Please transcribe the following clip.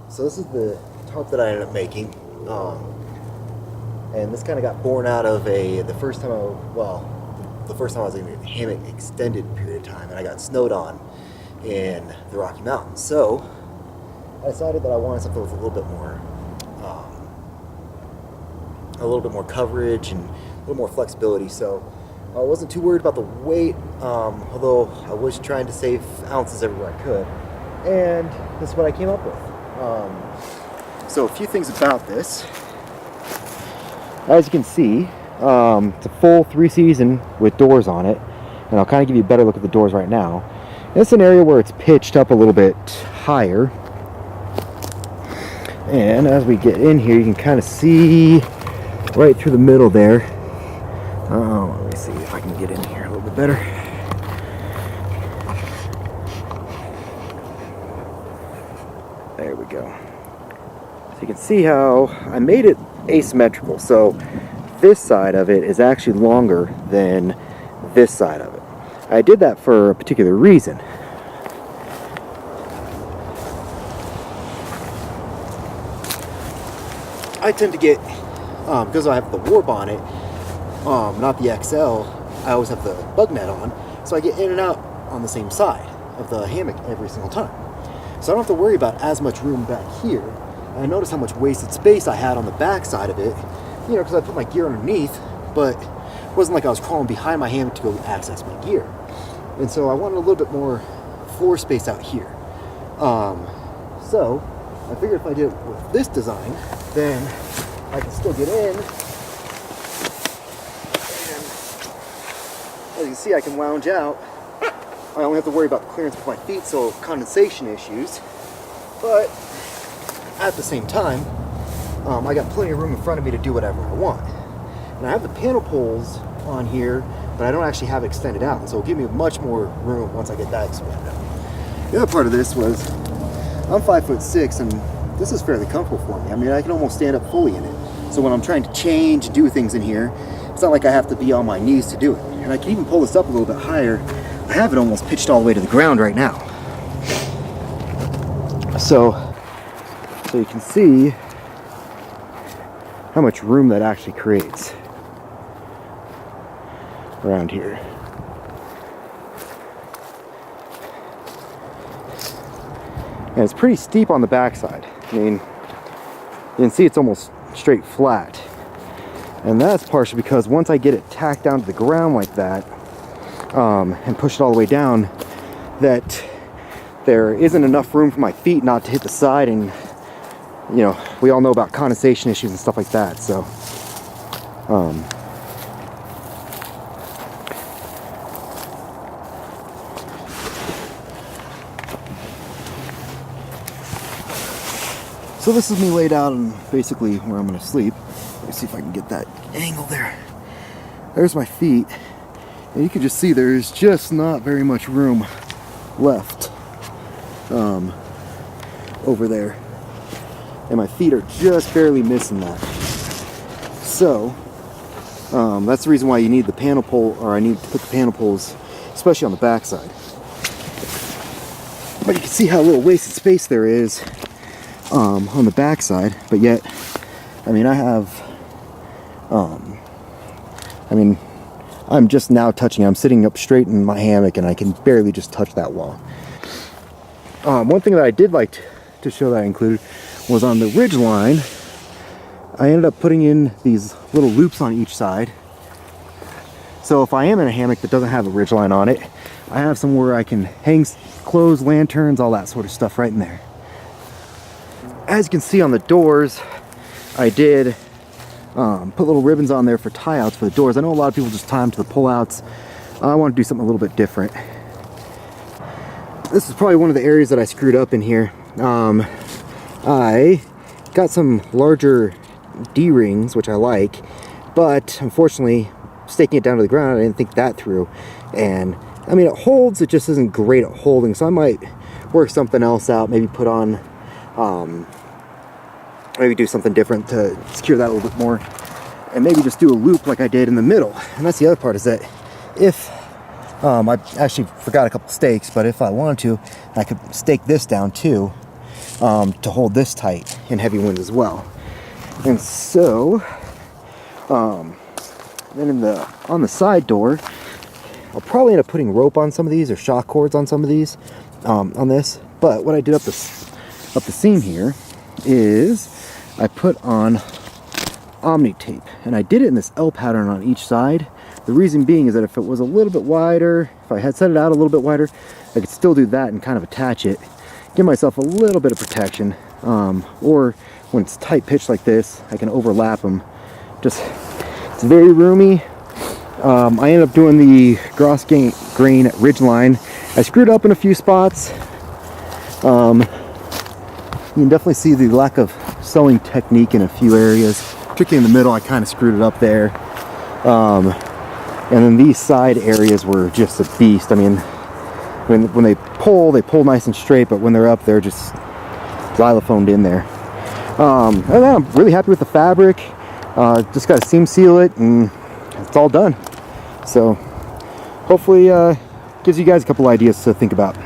So this is the tarp that I ended up making, and this kind of got born out of the first time the first time I was in a hammock extended period of time, and I got snowed on in the Rocky Mountains. So I decided that I wanted something with a little bit more coverage and a little more flexibility. So I wasn't too worried about the weight, although I was trying to save ounces everywhere I could. And this is what I came up with. So a few things about this. As you can see, it's a full 3-season with doors on it. And I'll kind of give you a better look at the doors right now. And it's an area where it's pitched up a little bit higher. And as we get in here, you can kind of see right through the middle there. Let me see if I can get in here a little bit better. There we go. So you can see how I made it asymmetrical. So this side of it is actually longer than this side of it. I did that for a particular reason. I tend to get, because I have the warp on it, not the XL, I always have the bug net on, so I get in and out on the same side of the hammock every single time. So I don't have to worry about as much room back here. And I noticed how much wasted space I had on the back side of it, you know, because I put my gear underneath, but it wasn't like I was crawling behind my hammock to go access my gear. And so I wanted a little bit more floor space out here. So I figured if I did it with this design, then I can still get in. And as you can see, I can lounge out. I only have to worry about the clearance with my feet, so condensation issues. But at the same time, I got plenty of room in front of me to do whatever I want. And I have the panel poles on here, but I don't actually have it extended out, and so it'll give me much more room once I get that expanded out. The other part of this was, I'm 5'6", and this is fairly comfortable for me. I mean, I can almost stand up fully in it. So when I'm trying to change and do things in here, it's not like I have to be on my knees to do it. And I can even pull this up a little bit higher. I have it almost pitched all the way to the ground right now. So you can see how much room that actually creates around here. And it's pretty steep on the backside. I mean, you can see it's almost straight flat. And that's partially because once I get it tacked down to the ground like that, and push it all the way down, that there isn't enough room for my feet not to hit the side, and you know, we all know about condensation issues and stuff like that. So so this is me laid out and basically where I'm going to sleep. Let me see if I can get that angle there. There's my feet. And you can just see there's just not very much room left over there. And my feet are just barely missing that. So that's the reason why you need the panel pole, or I need to put the panel poles, especially on the back side. But you can see how little wasted space there is on the back side. But yet, I mean, I'm just now touching it. I'm sitting up straight in my hammock and I can barely just touch that wall. One thing that I did like to show that I included was on the ridge line. I ended up putting in these little loops on each side. So if I am in a hammock that doesn't have a ridge line on it, I have somewhere I can hang clothes, lanterns, all that sort of stuff right in there. As you can see on the doors, I did put little ribbons on there for tie-outs for the doors. I know a lot of people just tie them to the pull-outs. I want to do something a little bit different. This is probably one of the areas that I screwed up in here. I got some larger D-rings, which I like, but unfortunately, staking it down to the ground, I didn't think that through. And I mean, it holds, it just isn't great at holding, so I might work something else out, maybe put on maybe do something different to secure that a little bit more, and maybe just do a loop like I did in the middle. And that's the other part, is that if I actually forgot a couple stakes, but if I wanted to, I could stake this down too, to hold this tight in heavy winds as well. And so, then on the side door, I'll probably end up putting rope on some of these or shock cords on some of these on this. But what I did up the seam here is I put on Omni tape, and I did it in this L pattern on each side. The reason being is that if it was a little bit wider, if I had set it out a little bit wider, I could still do that and kind of attach it, give myself a little bit of protection. Or when it's tight pitched like this, I can overlap them. Just, it's very roomy. I ended up doing the gross grain ridge line. I screwed up in a few spots. You can definitely see the lack of sewing technique in a few areas. Particularly in the middle, I kind of screwed it up there. And then these side areas were just a beast. I mean, when they pull nice and straight, but when they're up, they're just xylophoned in there. And then I'm really happy with the fabric. Just got to seam seal it, and it's all done. So hopefully gives you guys a couple ideas to think about.